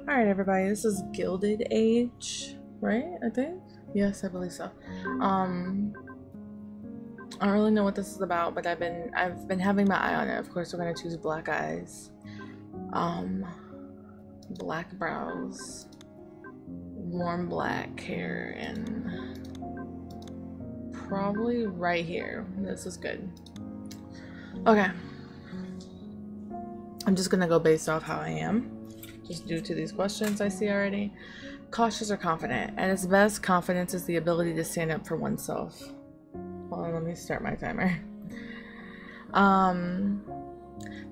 Alright everybody, this is Gilded Age, right? I think? Yes, I believe so. I don't really know what this is about, but I've been having my eye on it. Of course we're gonna choose black eyes. Black brows, warm black hair, and probably right here. This is good. Okay. I'm just gonna go based off how I am. Just due to these questions I see already. Cautious or confident? At its best, confidence is the ability to stand up for oneself. Hold on, let me start my timer.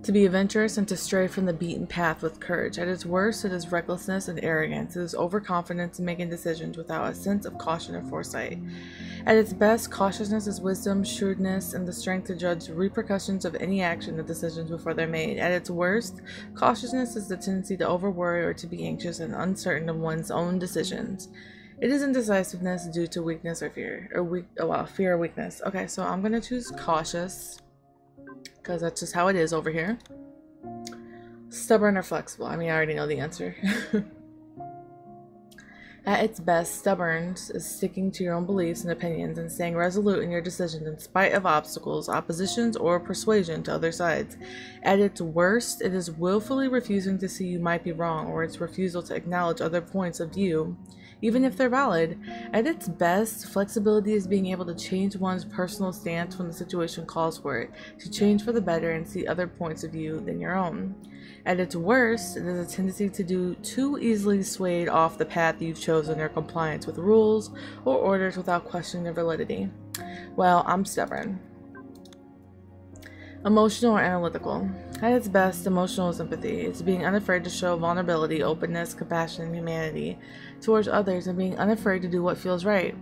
To be adventurous and to stray from the beaten path with courage. At its worst, it is recklessness and arrogance. It is overconfidence in making decisions without a sense of caution or foresight. At its best, cautiousness is wisdom, shrewdness, and the strength to judge the repercussions of any action or decisions before they're made. At its worst, cautiousness is the tendency to overworry or to be anxious and uncertain of one's own decisions. It is indecisiveness due to weakness or fear, fear or weakness. Okay, so I'm gonna choose cautious because that's just how it is over here. Stubborn or flexible? I mean, I already know the answer. At its best, stubborn is sticking to your own beliefs and opinions and staying resolute in your decisions in spite of obstacles, oppositions, or persuasion to other sides. At its worst, it is willfully refusing to see you might be wrong, or its refusal to acknowledge other points of view, even if they're valid. At its best, flexibility is being able to change one's personal stance when the situation calls for it, to change for the better and see other points of view than your own. At its worst, it is a tendency to do too easily swayed off the path you've chosen or compliance with rules or orders without questioning their validity. Well, I'm stubborn. Emotional or analytical? At its best, emotional is empathy. It's being unafraid to show vulnerability, openness, compassion, and humanity towards others and being unafraid to do what feels right.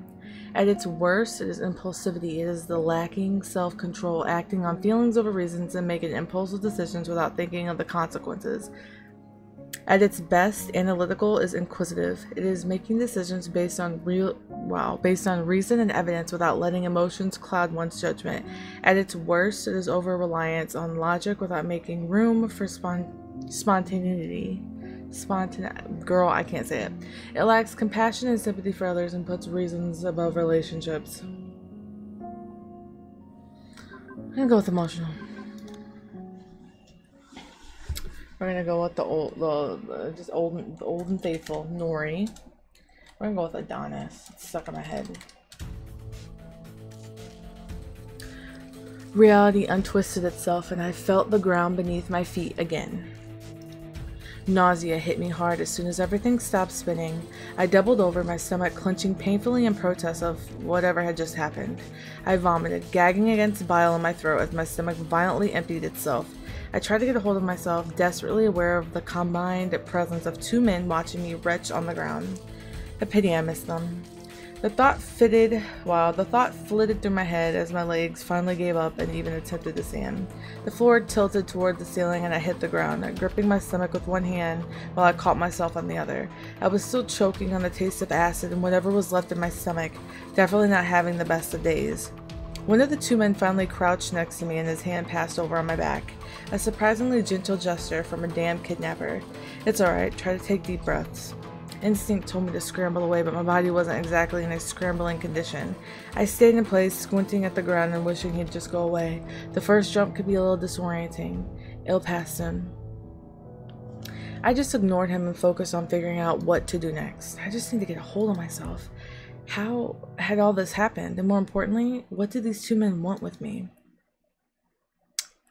At its worst, it is impulsivity. It is the lacking self-control, acting on feelings over reasons and making impulsive decisions without thinking of the consequences. At its best, analytical is inquisitive. It is making decisions based on reason and evidence without letting emotions cloud one's judgment. At its worst, it is over-reliance on logic without making room for spontaneity. Girl, I can't say it. It lacks compassion and sympathy for others and puts reasons above relationships. I'm gonna go with emotional. We're gonna go with the old and faithful Nori. We're gonna go with Adonis. It's stuck in my head. Reality untwisted itself, and I felt the ground beneath my feet again. Nausea hit me hard as soon as everything stopped spinning. I doubled over, my stomach clenching painfully in protest of whatever had just happened. I vomited, gagging against bile in my throat as my stomach violently emptied itself. I tried to get a hold of myself, desperately aware of the combined presence of two men watching me retch on the ground. A pity I missed them. The thought flitted through my head as my legs finally gave up and even attempted to stand. The floor tilted toward the ceiling and I hit the ground, gripping my stomach with one hand while I caught myself on the other. I was still choking on the taste of acid and whatever was left in my stomach, definitely not having the best of days. One of the two men finally crouched next to me and his hand passed over on my back. A surprisingly gentle gesture from a damn kidnapper. It's alright, try to take deep breaths. Instinct told me to scramble away, but my body wasn't exactly in a scrambling condition. I stayed in place, squinting at the ground and wishing he'd just go away. The first jump could be a little disorienting. It'll pass soon. I just ignored him and focused on figuring out what to do next. I just need to get a hold of myself. How had all this happened? And more importantly, what did these two men want with me?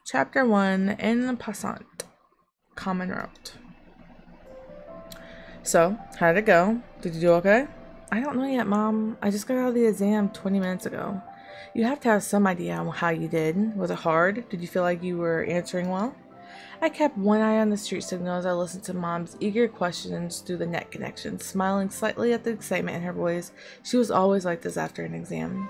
Chapter 1, En passant. Common route. So, how did it go? Did you do okay? I don't know yet, Mom. I just got out of the exam 20 minutes ago. You have to have some idea on how you did. Was it hard? Did you feel like you were answering well? I kept one eye on the street signal as I listened to Mom's eager questions through the net connection, smiling slightly at the excitement in her voice. She was always like this after an exam.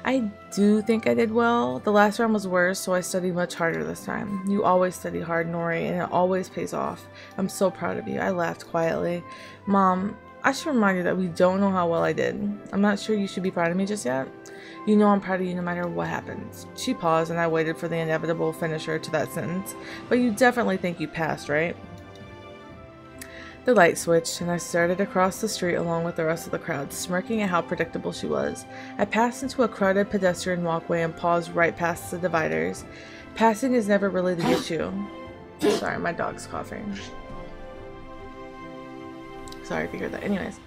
I do think I did well. The last round was worse, so I studied much harder this time. You always study hard, Nori, and it always pays off. I'm so proud of you. I laughed quietly. Mom, I should remind you that we don't know how well I did. I'm not sure you should be proud of me just yet. You know I'm proud of you no matter what happens. She paused and I waited for the inevitable finisher to that sentence. But you definitely think you passed, right? The light switched, and I started across the street along with the rest of the crowd, smirking at how predictable she was. I passed into a crowded pedestrian walkway and paused right past the dividers. Passing is never really the issue. Sorry, my dog's coughing. Sorry if you heard that. Anyways,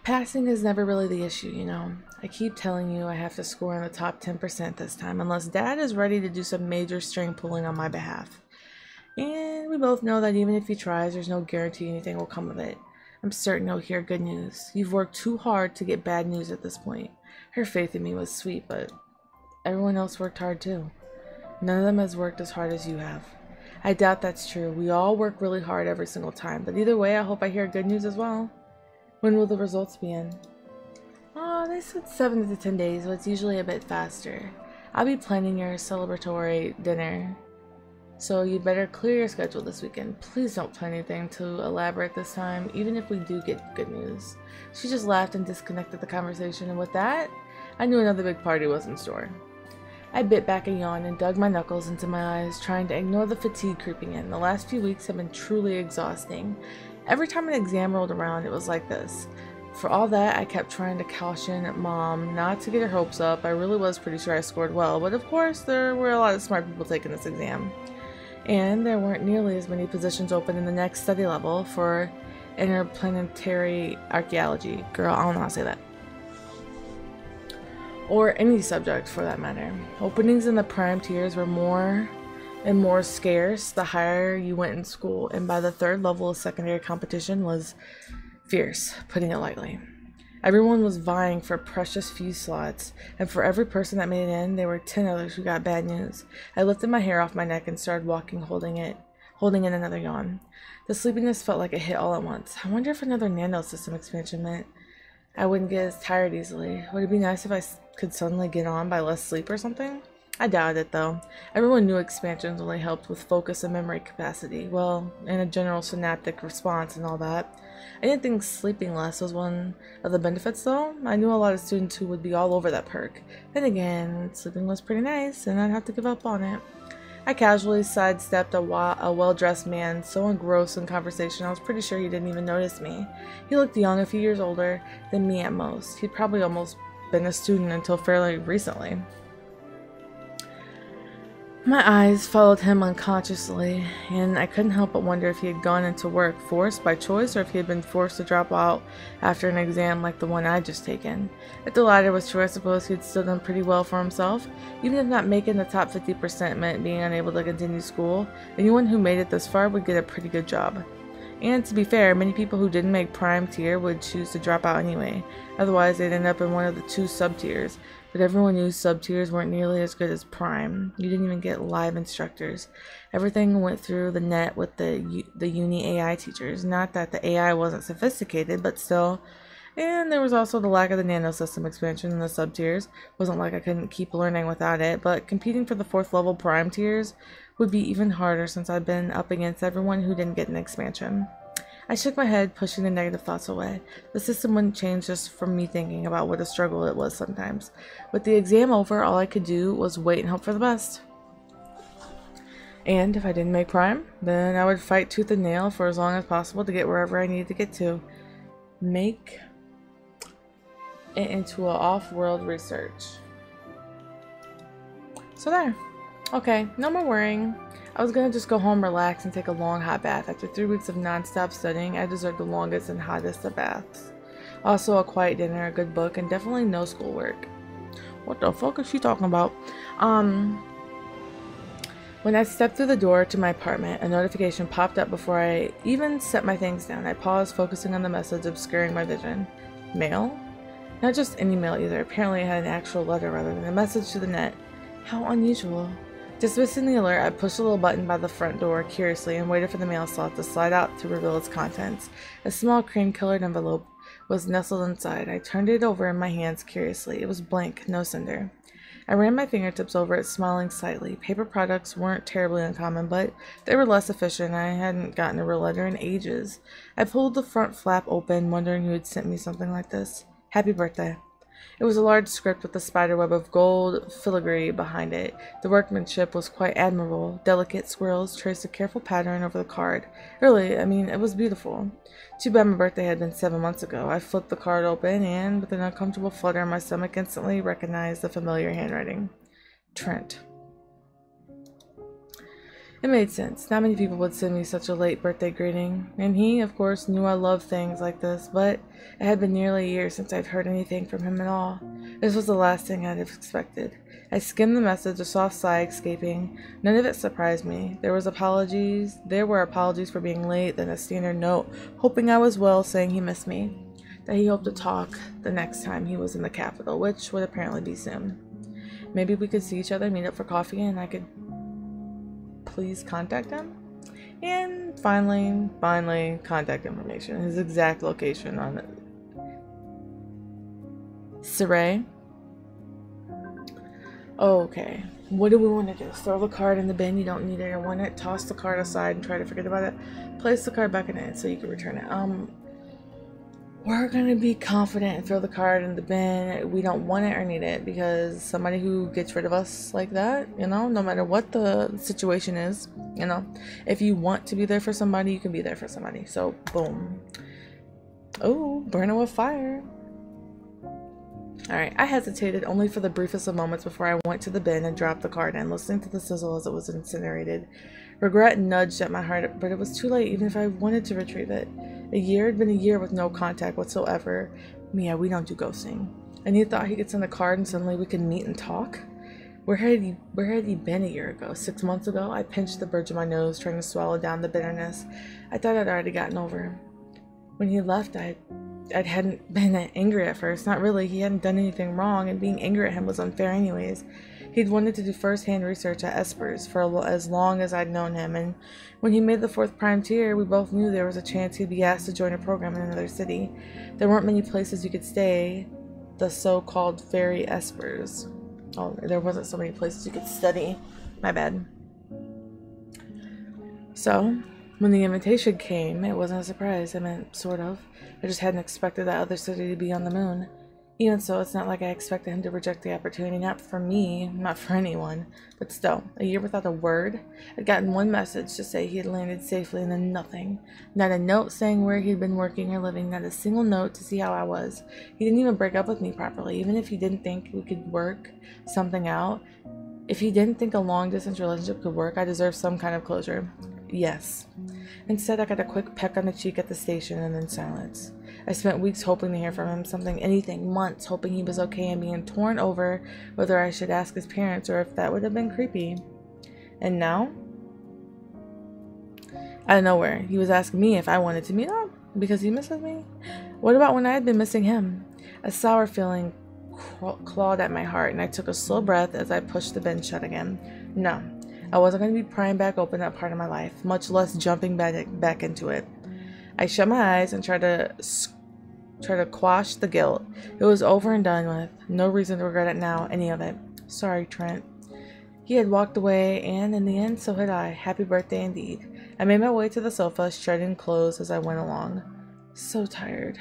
passing is never really the issue, you know. I keep telling you I have to score in the top 10% this time, unless Dad is ready to do some major string pulling on my behalf. And we both know that even if he tries, there's no guarantee anything will come of it. I'm certain he'll hear good news. You've worked too hard to get bad news at this point. Her faith in me was sweet, but everyone else worked hard too. None of them has worked as hard as you have. I doubt that's true. We all work really hard every single time, but either way, I hope I hear good news as well. When will the results be in? Oh, they said 7 to 10 days, but it's usually a bit faster. I'll be planning your celebratory dinner, so you'd better clear your schedule this weekend. Please don't plan anything too elaborate this time, even if we do get good news. She just laughed and disconnected the conversation, and with that, I knew another big party was in store. I bit back a yawn and dug my knuckles into my eyes, trying to ignore the fatigue creeping in. The last few weeks have been truly exhausting. Every time an exam rolled around, it was like this. For all that, I kept trying to caution Mom not to get her hopes up. I really was pretty sure I scored well, but of course, there were a lot of smart people taking this exam. And there weren't nearly as many positions open in the next study level for interplanetary archaeology. Girl, I don't know how to say that. Or any subject for that matter. Openings in the prime tiers were more and more scarce the higher you went in school, and by the third level of secondary competition was fierce, putting it lightly. Everyone was vying for precious few slots, and for every person that made it in, there were 10 others who got bad news. I lifted my hair off my neck and started walking, holding in another yawn. The sleepiness felt like it hit all at once. I wonder if another nano system expansion meant I wouldn't get as tired easily. Would it be nice if I could suddenly get on by less sleep or something? I doubted it though. Everyone knew expansions only helped with focus and memory capacity, well, and a general synaptic response and all that. I didn't think sleeping less was one of the benefits though. I knew a lot of students who would be all over that perk. Then again, sleeping was pretty nice and I'd have to give up on it. I casually sidestepped a well-dressed man, so engrossed in conversation I was pretty sure he didn't even notice me. He looked young, a few years older than me at most. He'd probably almost been a student until fairly recently. My eyes followed him unconsciously, and I couldn't help but wonder if he had gone into work forced by choice or if he had been forced to drop out after an exam like the one I'd just taken. If the latter was true, I suppose he had still done pretty well for himself. Even if not making the top 50% meant being unable to continue school, anyone who made it this far would get a pretty good job. And to be fair, many people who didn't make prime tier would choose to drop out anyway. Otherwise, they'd end up in one of the 2 sub-tiers. But everyone knew sub-tiers weren't nearly as good as prime. You didn't even get live instructors. Everything went through the net with the uni AI teachers. Not that the AI wasn't sophisticated, but still. And there was also the lack of the nano system expansion in the sub-tiers. Wasn't like I couldn't keep learning without it, but competing for the 4th level prime tiers would be even harder since I'd been up against everyone who didn't get an expansion. I shook my head, pushing the negative thoughts away. The system wouldn't change just from me thinking about what a struggle it was sometimes. With the exam over, all I could do was wait and hope for the best. And if I didn't make prime, then I would fight tooth and nail for as long as possible to get wherever I needed to get to. Make it into an off-world research. So there. Okay, no more worrying. I was gonna just go home, relax, and take a long hot bath. After 3 weeks of non-stop studying, I deserved the longest and hottest of baths. Also a quiet dinner, a good book, and definitely no schoolwork. What the fuck is she talking about? When I stepped through the door to my apartment, a notification popped up before I even set my things down. I paused, focusing on the message obscuring my vision. Mail? Not just any mail either. Apparently it had an actual letter rather than a message to the net. How unusual. Dismissing the alert, I pushed a little button by the front door curiously and waited for the mail slot to slide out to reveal its contents. A small cream-colored envelope was nestled inside. I turned it over in my hands curiously. It was blank, no sender. I ran my fingertips over it, smiling slightly. Paper products weren't terribly uncommon, but they were less efficient. I hadn't gotten a real letter in ages. I pulled the front flap open, wondering who had sent me something like this. Happy birthday. It was a large script with a spiderweb of gold filigree behind it. The workmanship was quite admirable. Delicate squirrels traced a careful pattern over the card. Really, it was beautiful. Too bad my birthday had been 7 months ago. I flipped the card open and, with an uncomfortable flutter in my stomach, instantly recognized the familiar handwriting. Trent. It made sense. Not many people would send me such a late birthday greeting, and he, of course, knew I loved things like this, but it had been nearly a year since I'd heard anything from him at all. This was the last thing I'd have expected. I skimmed the message, a soft sigh escaping. None of it surprised me. There were apologies for being late, then a standard note, hoping I was well, saying he missed me, that he hoped to talk the next time he was in the capital, which would apparently be soon. Maybe we could see each other, meet up for coffee, and I could please contact him. And finally, contact information. His exact location on it. Saray. Okay. What do we want to do? Throw the card in the bin, you don't need it or want it. Toss the card aside and try to forget about it. Place the card back in it so you can return it. We're gonna be confident and throw the card in the bin. We don't want it or need it, because somebody who gets rid of us like that, no matter what the situation is, if you want to be there for somebody, you can be there for somebody. So, boom. Oh, burn it with fire. Alright, I hesitated only for the briefest of moments before I went to the bin and dropped the card in, listening to the sizzle as it was incinerated. Regret nudged at my heart, but it was too late even if I wanted to retrieve it. A year had been a year with no contact whatsoever. Mia, we don't do ghosting. And he thought he could send a card and suddenly we could meet and talk? Where had he been a year ago? 6 months ago? I pinched the bridge of my nose, trying to swallow down the bitterness. I thought I'd already gotten over him. When he left, I hadn't been angry at first. Not really. He hadn't done anything wrong, and being angry at him was unfair anyways. He'd wanted to do first-hand research at Esper's for as long as I'd known him, and when he made the 4th prime tier, we both knew there was a chance he'd be asked to join a program in another city. There weren't many places you could stay, the so-called fairy Espers. Oh, there wasn't so many places you could study. My bad. So, when the invitation came, it wasn't a surprise. Sort of. I just hadn't expected that other city to be on the moon. Even so, it's not like I expected him to reject the opportunity. Not for me, not for anyone. But still, a year without a word? I'd gotten one message to say he had landed safely, and then nothing. Not a note saying where he'd been working or living. Not a single note to see how I was. He didn't even break up with me properly. Even if he didn't think we could work something out. If he didn't think a long-distance relationship could work, I deserved some kind of closure. Yes. Instead, I got a quick peck on the cheek at the station and then silence. I spent weeks hoping to hear from him, anything, months, hoping he was okay and being torn over whether I should ask his parents or if that would have been creepy. And now? Out of nowhere, he was asking me if I wanted to meet up because he misses me. What about when I had been missing him? A sour feeling clawed at my heart, and I took a slow breath as I pushed the bin shut again. No, I wasn't going to be prying back open that part of my life, much less jumping back into it. I shut my eyes and tried to quash the guilt. It was over and done with. No reason to regret it now, any of it. Sorry, Trent. He had walked away, and in the end, so had I. Happy birthday indeed. I made my way to the sofa, shredding clothes as I went along. So tired.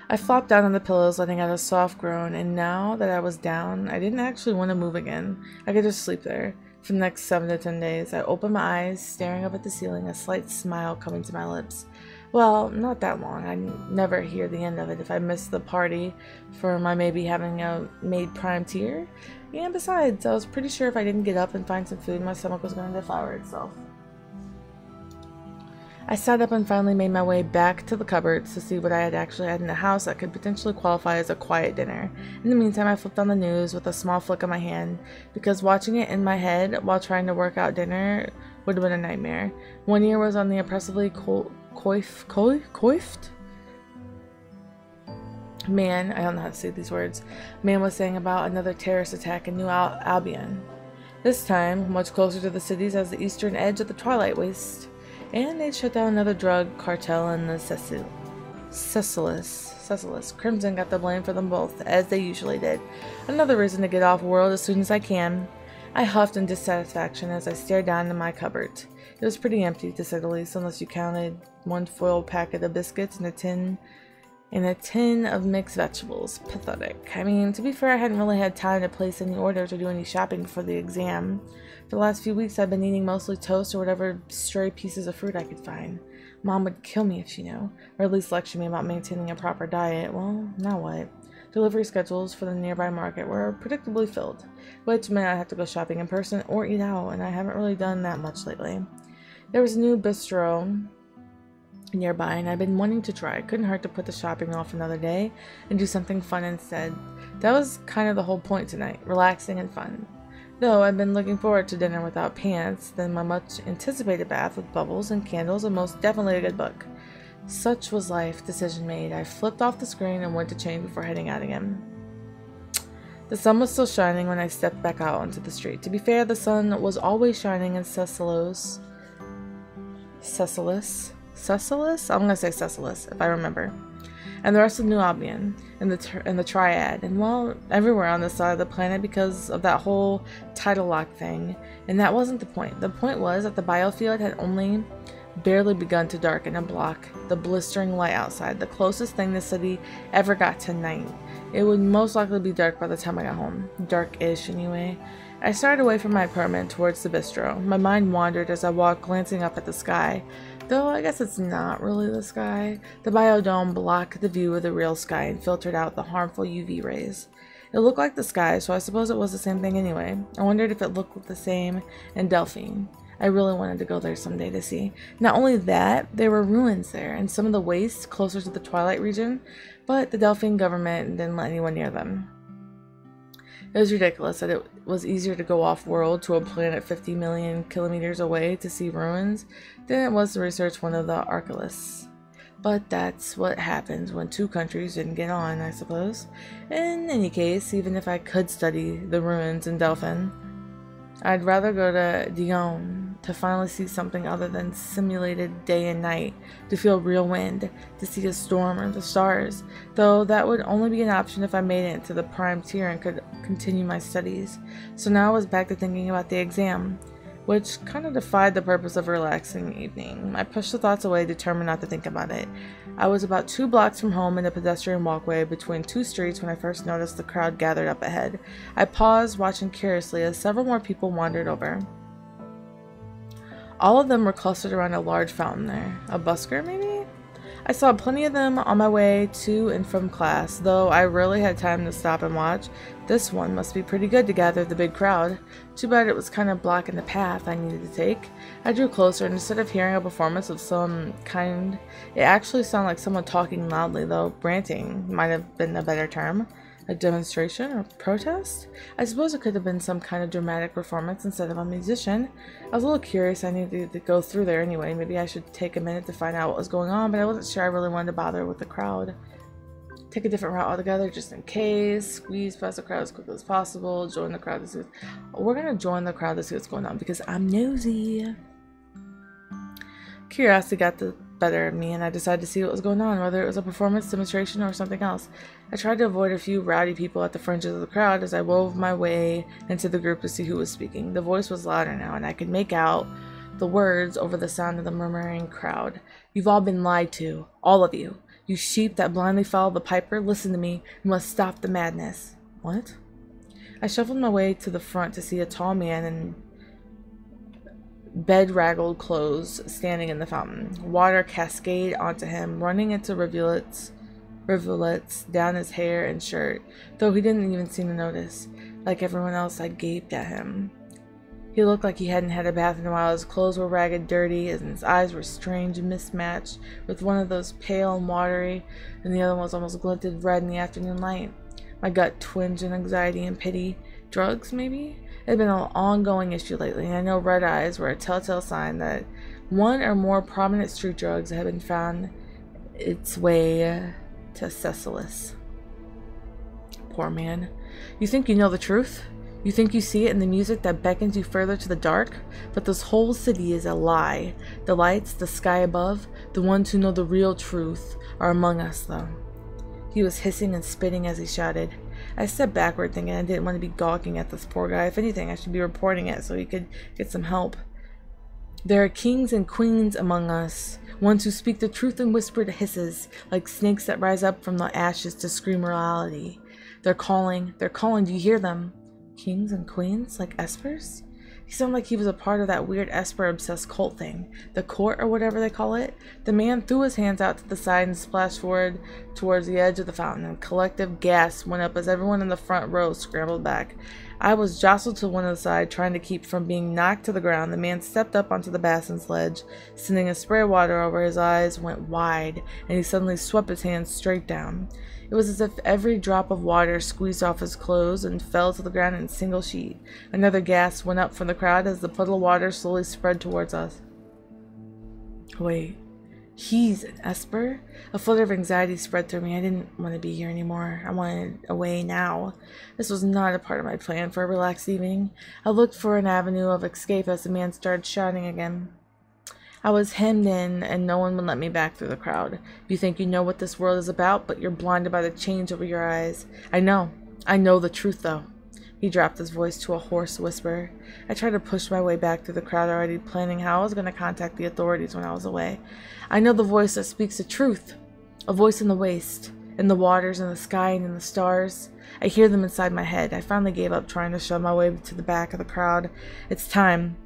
I flopped down on the pillows, letting out a soft groan, and now that I was down, I didn't actually want to move again. I could just sleep there. For the next 7 to 10 days, I opened my eyes, staring up at the ceiling, a slight smile coming to my lips. Well, not that long. I'd never hear the end of it if I missed the party for my maybe having a made prime tier. And besides, I was pretty sure if I didn't get up and find some food, my stomach was going to devour itself. I sat up and finally made my way back to the cupboards to see what I had actually had in the house that could potentially qualify as a quiet dinner. In the meantime, I flipped on the news with a small flick of my hand, because watching it in my head while trying to work out dinner would have been a nightmare. One ear was on the oppressively coiffed? Man, I don't know how to say these words. Man was saying about another terrorist attack in New Albion. This time, much closer to the cities as the eastern edge of the Twilight Waste. And they'd shut down another drug cartel in the Cecilis. Crimson got the blame for them both, as they usually did. Another reason to get off world as soon as I can. I huffed in dissatisfaction as I stared down into my cupboard. It was pretty empty, to say the least, unless you counted one foil packet of biscuits and a tin and a tin of mixed vegetables. Pathetic. I mean, to be fair, I hadn't really had time to place any orders or do any shopping before the exam. For the last few weeks, I've been eating mostly toast or whatever stray pieces of fruit I could find. Mom would kill me if she knew, or at least lecture me about maintaining a proper diet. Well, now what? Delivery schedules for the nearby market were predictably filled, which meant I'd have to go shopping in person or eat out, and I haven't really done that much lately. There was a new bistro nearby, and I've been wanting to try. It couldn't hurt to put the shopping off another day and do something fun instead. That was kind of the whole point tonight, relaxing and fun. Though I've been looking forward to dinner without pants, then my much anticipated bath with bubbles and candles, and most definitely a good book. Such was life. Decision made. I flipped off the screen and went to change before heading out again. The sun was still shining when I stepped back out onto the street. To be fair, the sun was always shining in Cecilis? I'm gonna say Cecilis, if I remember. And the rest of New Albion, and the Triad, and well, everywhere on this side of the planet because of that whole tidal lock thing. And that wasn't the point. The point was that the biofield had only barely begun to darken and block the blistering light outside, the closest thing the city ever got to night. It would most likely be dark by the time I got home. Dark-ish, anyway. I started away from my apartment towards the bistro. My mind wandered as I walked, glancing up at the sky. Though I guess it's not really the sky. The biodome blocked the view of the real sky and filtered out the harmful UV rays. It looked like the sky, so I suppose it was the same thing anyway. I wondered if it looked the same in Delphine. I really wanted to go there someday to see. Not only that, there were ruins there, and some of the wastes closer to the Twilight region, but the Delphine government didn't let anyone near them. It was ridiculous that it was easier to go off-world to a planet 50 million kilometers away to see ruins than it was to research one of the Archelaus. But that's what happens when two countries didn't get on, I suppose. In any case, even if I could study the ruins in Delphine, I'd rather go to Dijon to finally see something other than simulated day and night, to feel real wind, to see a storm or the stars, though that would only be an option if I made it to the prime tier and could continue my studies. So now I was back to thinking about the exam, which kind of defied the purpose of a relaxing evening. I pushed the thoughts away, determined not to think about it. I was about 2 blocks from home in a pedestrian walkway between 2 streets when I first noticed the crowd gathered up ahead. I paused, watching curiously as several more people wandered over. All of them were clustered around a large fountain there. A busker, maybe? I saw plenty of them on my way to and from class, though I rarely had time to stop and watch. This one must be pretty good to gather the big crowd. Too bad it was kind of blocking the path I needed to take. I drew closer, and instead of hearing a performance of some kind, it actually sounded like someone talking loudly, though ranting might have been a better term. A demonstration or protest? I suppose it could have been some kind of dramatic performance instead of a musician. I was a little curious. I needed to go through there anyway. Maybe I should take a minute to find out what was going on, but I wasn't sure I really wanted to bother with the crowd. Take a different route altogether just in case. Squeeze past the crowd as quickly as possible. Join the crowd to see we're gonna join the crowd to see what's going on because I'm nosy. Curiosity got the better of me, and I decided to see what was going on, whether it was a performance, demonstration, or something else. I tried to avoid a few rowdy people at the fringes of the crowd as I wove my way into the group to see who was speaking. The voice was louder now, and I could make out the words over the sound of the murmuring crowd. "You've all been lied to, all of you. You sheep that blindly follow the piper, listen to me. You must stop the madness." What? I shuffled my way to the front to see a tall man in bedraggled clothes standing in the fountain. Water cascaded onto him, running into rivulets down his hair and shirt, though he didn't even seem to notice. Like everyone else, I gaped at him. He looked like he hadn't had a bath in a while. His clothes were ragged, dirty, and his eyes were strange and mismatched, with one of those pale and watery, and the other one was almost glinted red in the afternoon light. My gut twinged in anxiety and pity. Drugs, maybe? It had been an ongoing issue lately, and I know red eyes were a telltale sign that one or more prominent street drugs had been found its way to Cecilis. Poor man. You think you know the truth? You think you see it in the music that beckons you further to the dark? But this whole city is a lie. The lights, the sky above, the ones who know the real truth are among us, though. He was hissing and spitting as he shouted. I stepped backward, thinking I didn't want to be gawking at this poor guy. If anything, I should be reporting it so he could get some help. There are kings and queens among us. ones who speak the truth in whispered hisses, like snakes that rise up from the ashes to scream morality. They're calling, do you hear them? Kings and queens, like espers? He sounded like he was a part of that weird Esper-obsessed cult thing. The court, or whatever they call it. The man threw his hands out to the side and splashed forward towards the edge of the fountain, and collective gasps went up as everyone in the front row scrambled back. I was jostled to one side, trying to keep from being knocked to the ground. The man stepped up onto the bassin's ledge, sending a spray of water over. His eyes went wide, and he suddenly swept his hands straight down. It was as if every drop of water squeezed off his clothes and fell to the ground in a single sheet. Another gasp went up from the crowd as the puddle of water slowly spread towards us. Wait, he's an Esper? A flutter of anxiety spread through me. I didn't want to be here anymore. I wanted away now. This was not a part of my plan for a relaxed evening. I looked for an avenue of escape as the man started shouting again. I was hemmed in, and no one would let me back through the crowd. You think you know what this world is about, but you're blinded by the change over your eyes. I know the truth, though. He dropped his voice to a hoarse whisper. I tried to push my way back through the crowd, already planning how I was going to contact the authorities when I was away. I know the voice that speaks the truth. A voice in the waste, in the waters, in the sky, and in the stars. I hear them inside my head. I finally gave up trying to shove my way to the back of the crowd. It's time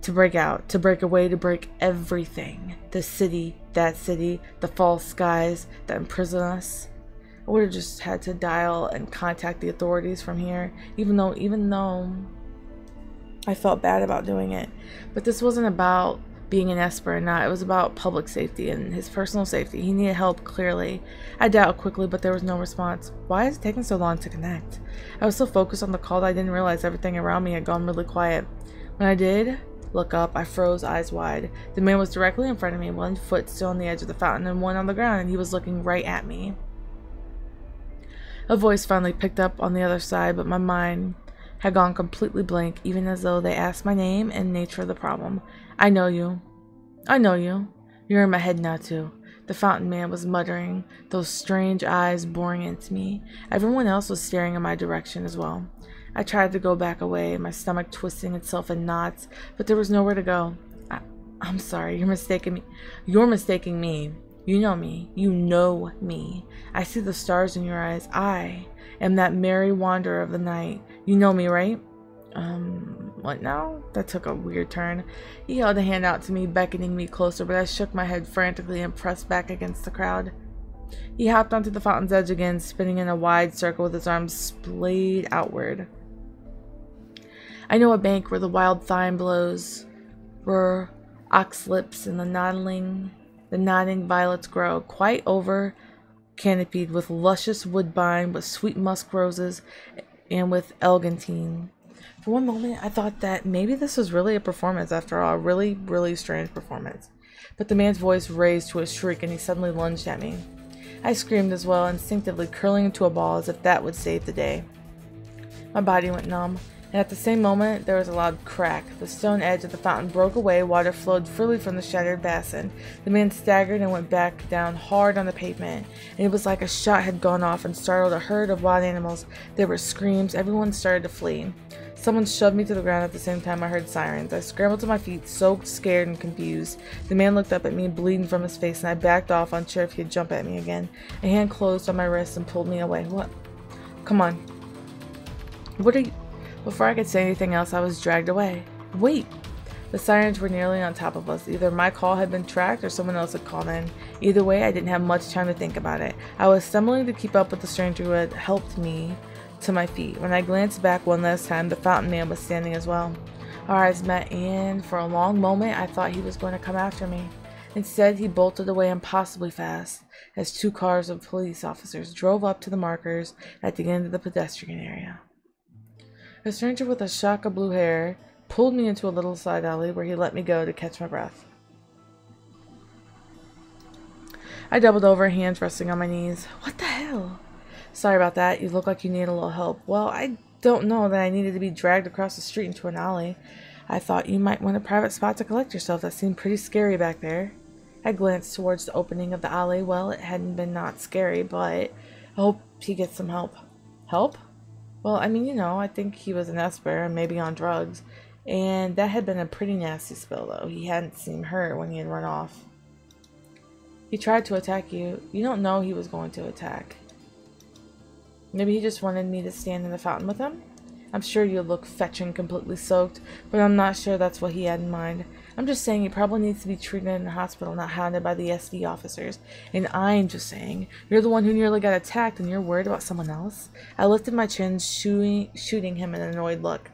to break out, to break away, to break everything. The city, the false skies that imprison us. I would have just had to dial and contact the authorities from here, even though I felt bad about doing it. But this wasn't about being an Esper or not. It was about public safety and his personal safety. He needed help, clearly. I dialed quickly, but there was no response. Why is it taking so long to connect? I was so focused on the call that I didn't realize everything around me had gone really quiet. When I did look up, I froze, eyes wide. The man was directly in front of me, one foot still on the edge of the fountain and one on the ground, and he was looking right at me. A voice finally picked up on the other side, but my mind had gone completely blank, even as though they asked my name and nature of the problem. I know you. You're in my head now, too. The fountain man was muttering, those strange eyes boring into me. Everyone else was staring in my direction as well. I tried to go back away, my stomach twisting itself in knots, but there was nowhere to go. I'm sorry, you're mistaking me. You're mistaking me. You know me. You know me. I see the stars in your eyes. I am that merry wanderer of the night. You know me, right? What now? That took a weird turn. He held a hand out to me, beckoning me closer, but I shook my head frantically and pressed back against the crowd. He hopped onto the fountain's edge again, spinning in a wide circle with his arms splayed outward. I know a bank where the wild thyme blows, where oxlips and the nodding violets grow, quite over canopied with luscious woodbine, with sweet musk roses, and with eglantine. For one moment, I thought that maybe this was really a performance after all, a really, really strange performance. But the man's voice raised to a shriek, and he suddenly lunged at me. I screamed as well, instinctively curling into a ball as if that would save the day. My body went numb, and at the same moment, there was a loud crack. The stone edge of the fountain broke away, water flowed freely from the shattered basin. The man staggered and went back down hard on the pavement, and it was like a shot had gone off and startled a herd of wild animals. There were screams. Everyone started to flee. Someone shoved me to the ground at the same time I heard sirens. I scrambled to my feet, soaked, scared, and confused. The man looked up at me, bleeding from his face, and I backed off, unsure if he'd jump at me again. A hand closed on my wrist and pulled me away. What? Come on. What are you? Before I could say anything else, I was dragged away. Wait! The sirens were nearly on top of us. Either my call had been tracked or someone else had called in. Either way, I didn't have much time to think about it. I was stumbling to keep up with the stranger who had helped me to my feet. When I glanced back one last time, the fountain man was standing as well. Our eyes met, and for a long moment I thought he was going to come after me. Instead, he bolted away impossibly fast as two cars of police officers drove up to the markers at the end of the pedestrian area. A stranger with a shock of blue hair pulled me into a little side alley where he let me go to catch my breath. I doubled over, hands resting on my knees. What the hell? Sorry about that. You look like you need a little help. Well, I don't know that I needed to be dragged across the street into an alley. I thought you might want a private spot to collect yourself. That seemed pretty scary back there. I glanced towards the opening of the alley. Well, it hadn't been not scary, but I hope he gets some help. Help? Well, I mean, I think he was an Esper and maybe on drugs. And that had been a pretty nasty spill, though. He hadn't seemed hurt when he had run off. He tried to attack you. You don't know he was going to attack. Maybe he just wanted me to stand in the fountain with him? I'm sure you look fetching, completely soaked, but I'm not sure that's what he had in mind. I'm just saying he probably needs to be treated in a hospital, not hounded by the SD officers. And I'm just saying, you're the one who nearly got attacked and you're worried about someone else? I lifted my chin, shooting him an annoyed look.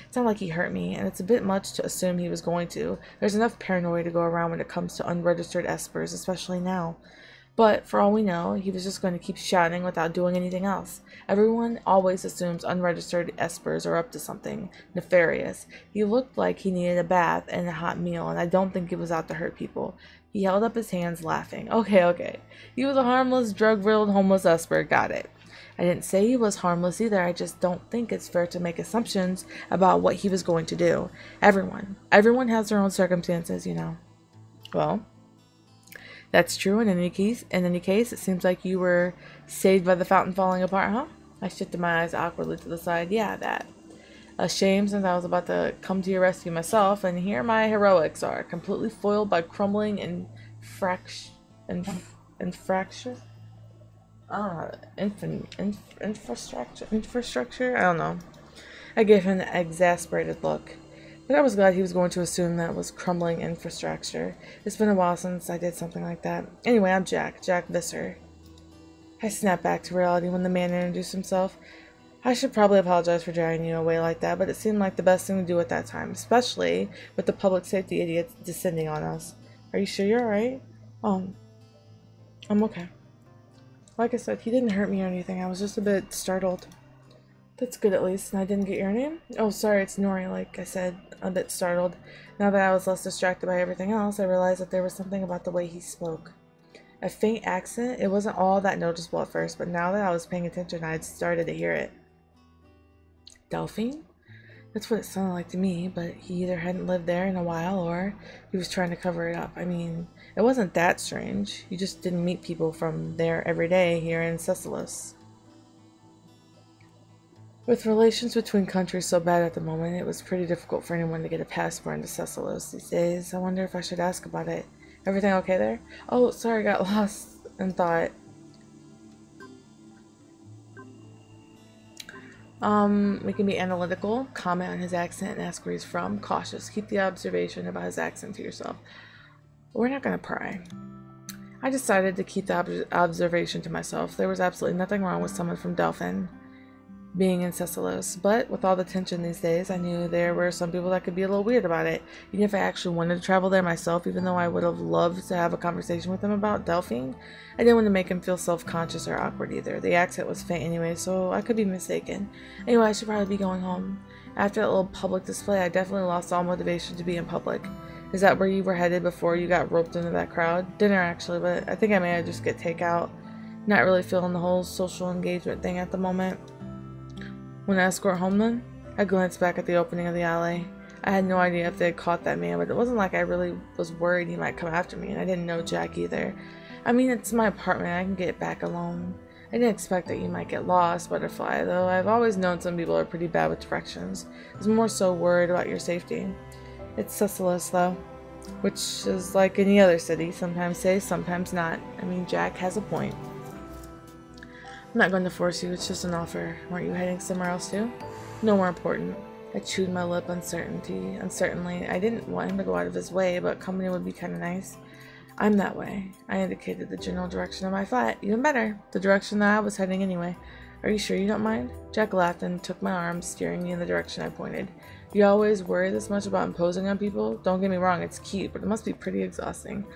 It's not like he hurt me, and it's a bit much to assume he was going to. There's enough paranoia to go around when it comes to unregistered espers, especially now. But, for all we know, he was just going to keep shouting without doing anything else. Everyone always assumes unregistered espers are up to something nefarious. He looked like he needed a bath and a hot meal, and I don't think he was out to hurt people. He held up his hands, laughing. Okay. He was a harmless, drug-riddled, homeless esper. Got it. I didn't say he was harmless either. I just don't think it's fair to make assumptions about what he was going to do. Everyone has their own circumstances, you know. Well, that's true. In any case, it seems like you were saved by the fountain falling apart, huh? I shifted my eyes awkwardly to the side. Yeah, that. A shame, since I was about to come to your rescue myself, and here my heroics are, completely foiled by crumbling infrastructure. I don't know. Infrastructure? I don't know. I gave him an exasperated look. But I was glad he was going to assume that was crumbling infrastructure. It's been a while since I did something like that. Anyway, I'm Jack Visser. I snapped back to reality when the man introduced himself. I should probably apologize for dragging you away like that, but it seemed like the best thing to do at that time, especially with the public safety idiots descending on us. Are you sure you're alright? I'm okay. Like I said, he didn't hurt me or anything. I was just a bit startled. That's good at least. And I didn't get your name? Oh, sorry, it's Nori, like I said, a bit startled. Now that I was less distracted by everything else, I realized that there was something about the way he spoke. A faint accent. It wasn't all that noticeable at first, but now that I was paying attention, I had started to hear it. Delphine? That's what it sounded like to me, but he either hadn't lived there in a while or he was trying to cover it up. I mean, it wasn't that strange. You just didn't meet people from there every day here in Cecilos. With relations between countries so bad at the moment, it was pretty difficult for anyone to get a passport into Cecilos these days. I wonder if I should ask about it. Everything okay there? Oh, sorry, I got lost in thought. We can be analytical, comment on his accent, and ask where he's from. Cautious, keep the observation about his accent to yourself. We're not gonna pry. I decided to keep the observation to myself. There was absolutely nothing wrong with someone from Delphin being in Cecilos, but with all the tension these days, I knew there were some people that could be a little weird about it. Even if I actually wanted to travel there myself, even though I would have loved to have a conversation with him about Delphine, I didn't want to make him feel self-conscious or awkward either. The accent was faint anyway, so I could be mistaken. Anyway, I should probably be going home. After that little public display, I definitely lost all motivation to be in public. Is that where you were headed before you got roped into that crowd? Dinner, actually, but I think I may just get takeout. Not really feeling the whole social engagement thing at the moment. Want to escort home then? I glanced back at the opening of the alley. I had no idea if they had caught that man, but it wasn't like I really was worried he might come after me, and I didn't know Jack either. I mean, it's my apartment, I can get back alone. I didn't expect that you might get lost, Butterfly, though I've always known some people are pretty bad with directions. I was more so worried about your safety. It's Cecilos, though, which is like any other city, sometimes safe, sometimes not. I mean, Jack has a point. I'm not going to force you, it's just an offer. Weren't you heading somewhere else too? No more important. I chewed my lip uncertainly. I didn't want him to go out of his way, but company would be kind of nice. I'm that way. I indicated the general direction of my flat. Even better, the direction that I was heading anyway. Are you sure you don't mind? Jack laughed and took my arm, steering me in the direction I pointed. You always worry this much about imposing on people? Don't get me wrong, it's cute, but it must be pretty exhausting.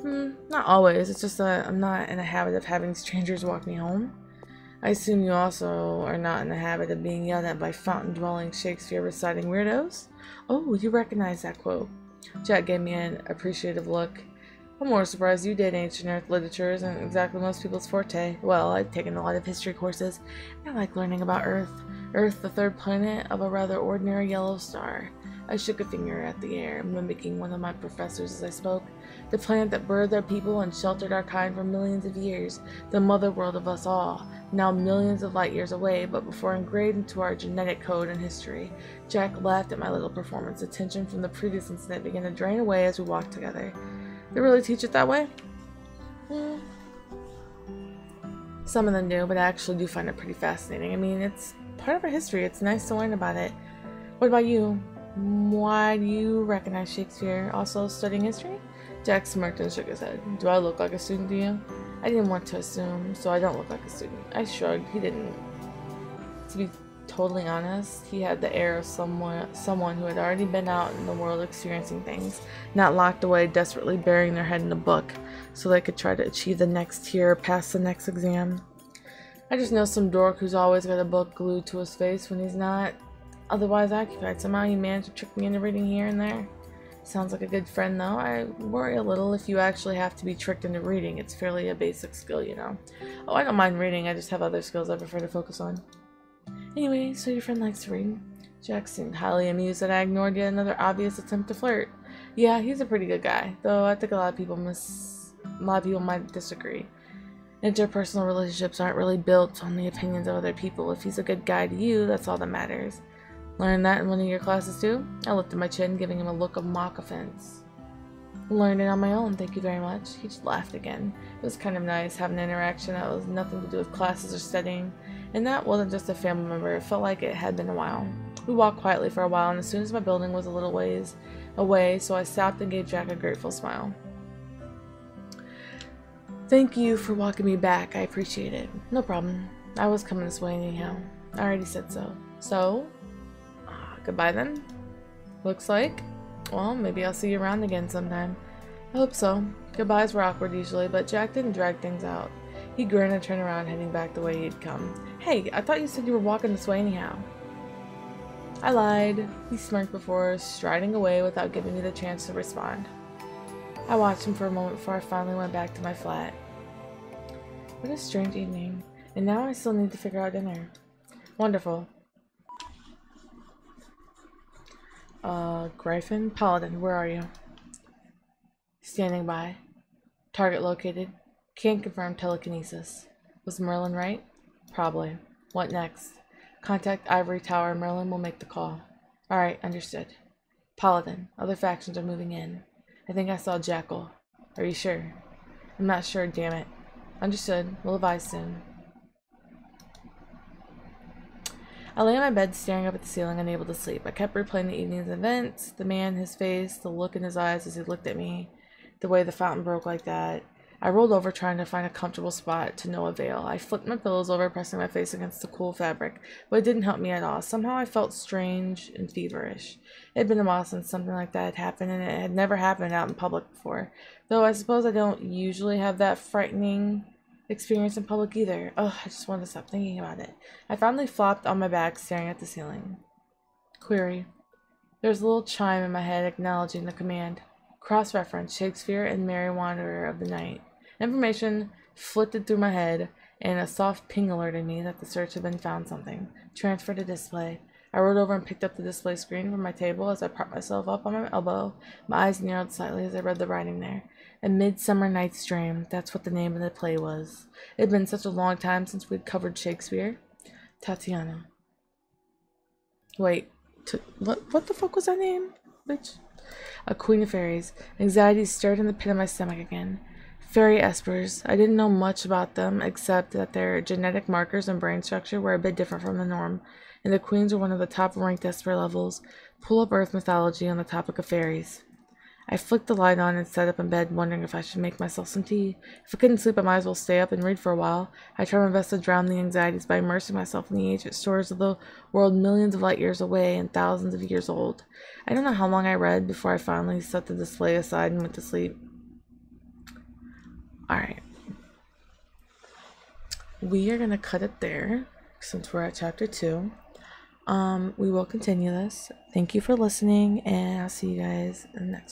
Not always. It's just that I'm not in the habit of having strangers walk me home. I assume you also are not in the habit of being yelled at by fountain-dwelling, Shakespeare-reciting weirdos? Oh, you recognize that quote. Jack gave me an appreciative look. I'm more surprised you did. Ancient Earth literature isn't exactly most people's forte. Well, I've taken a lot of history courses, and I like learning about Earth. Earth, the third planet of a rather ordinary yellow star. I shook a finger at the air, mimicking one of my professors as I spoke. The planet that birthed our people and sheltered our kind for millions of years. The mother world of us all. Now millions of light years away, but before engraved into our genetic code and history. Jack laughed at my little performance. The tension from the previous incident began to drain away as we walked together. They really teach it that way? Some of them do, but I actually do find it pretty fascinating. I mean, it's part of our history. It's nice to learn about it. What about you? Why do you recognize Shakespeare? Also studying history? Jack smirked and shook his head. Do I look like a student to you? I didn't want to assume, so I don't look like a student. I shrugged. He didn't. To be totally honest, he had the air of someone who had already been out in the world experiencing things, not locked away, desperately burying their head in a book so they could try to achieve the next tier or pass the next exam. I just know some dork who's always got a book glued to his face when he's not otherwise occupied. Somehow he managed to trick me into reading here and there. Sounds like a good friend, though. I worry a little if you actually have to be tricked into reading. It's fairly a basic skill, you know. Oh, I don't mind reading. I just have other skills I prefer to focus on. Anyway, so your friend likes to read. Jack seemed highly amused that I ignored yet another obvious attempt to flirt. Yeah, he's a pretty good guy, though I think a lot of people might disagree. Interpersonal relationships aren't really built on the opinions of other people. If he's a good guy to you, that's all that matters. Learned that in one of your classes too? I lifted my chin, giving him a look of mock offense. Learned it on my own, thank you very much. He just laughed again. It was kind of nice having an interaction that was nothing to do with classes or studying. And that wasn't just a family member, it felt like it had been a while. We walked quietly for a while, and as soon as my building was a little ways away, so I stopped and gave Jack a grateful smile. Thank you for walking me back, I appreciate it. No problem. I was coming this way anyhow. I already said so. So? Goodbye then. Looks like. Well, maybe I'll see you around again sometime. I hope so. Goodbyes were awkward usually, but Jack didn't drag things out. He grinned and turned around, heading back the way he'd come. Hey, I thought you said you were walking this way anyhow. I lied. He smirked before striding away without giving me the chance to respond. I watched him for a moment before I finally went back to my flat. What a strange evening. And now I still need to figure out dinner. Wonderful. Gryphon? Paladin, where are you? Standing by. Target located. Can't confirm telekinesis. Was Merlin right? Probably. What next? Contact Ivory Tower. Merlin will make the call. Alright, understood. Paladin. Other factions are moving in. I think I saw Jackal. Are you sure? I'm not sure, damn it. Understood. We'll advise soon. I lay on my bed, staring up at the ceiling, unable to sleep. I kept replaying the evening's events, the man, his face, the look in his eyes as he looked at me, the way the fountain broke like that. I rolled over, trying to find a comfortable spot, to no avail. I flipped my pillows over, pressing my face against the cool fabric, but it didn't help me at all. Somehow I felt strange and feverish. It had been a while since something like that had happened, and it had never happened out in public before. Though I suppose I don't usually have that frightening experience in public either. Ugh, I just wanted to stop thinking about it. I finally flopped on my back, staring at the ceiling. Query. There's a little chime in my head acknowledging the command. Cross-reference, Shakespeare and Merry Wanderer of the Night. Information flitted through my head, and a soft ping alerted me that the search had been found something. Transfer to display. I rolled over and picked up the display screen from my table as I propped myself up on my elbow. My eyes narrowed slightly as I read the writing there. A Midsummer Night's Dream. That's what the name of the play was. It had been such a long time since we'd covered Shakespeare. Tatiana. Wait. What the fuck was that name? Bitch. A Queen of Fairies. Anxiety stirred in the pit of my stomach again. Fairy espers. I didn't know much about them, except that their genetic markers and brain structure were a bit different from the norm, and the queens were one of the top-ranked esper levels. Pull up Earth mythology on the topic of fairies. I flicked the light on and sat up in bed, wondering if I should make myself some tea. If I couldn't sleep, I might as well stay up and read for a while. I tried my best to drown the anxieties by immersing myself in the ancient stories of the world millions of light years away and thousands of years old. I don't know how long I read before I finally set the display aside and went to sleep. Alright. We are going to cut it there, since we're at chapter 2. We will continue this. Thank you for listening, and I'll see you guys in the next one.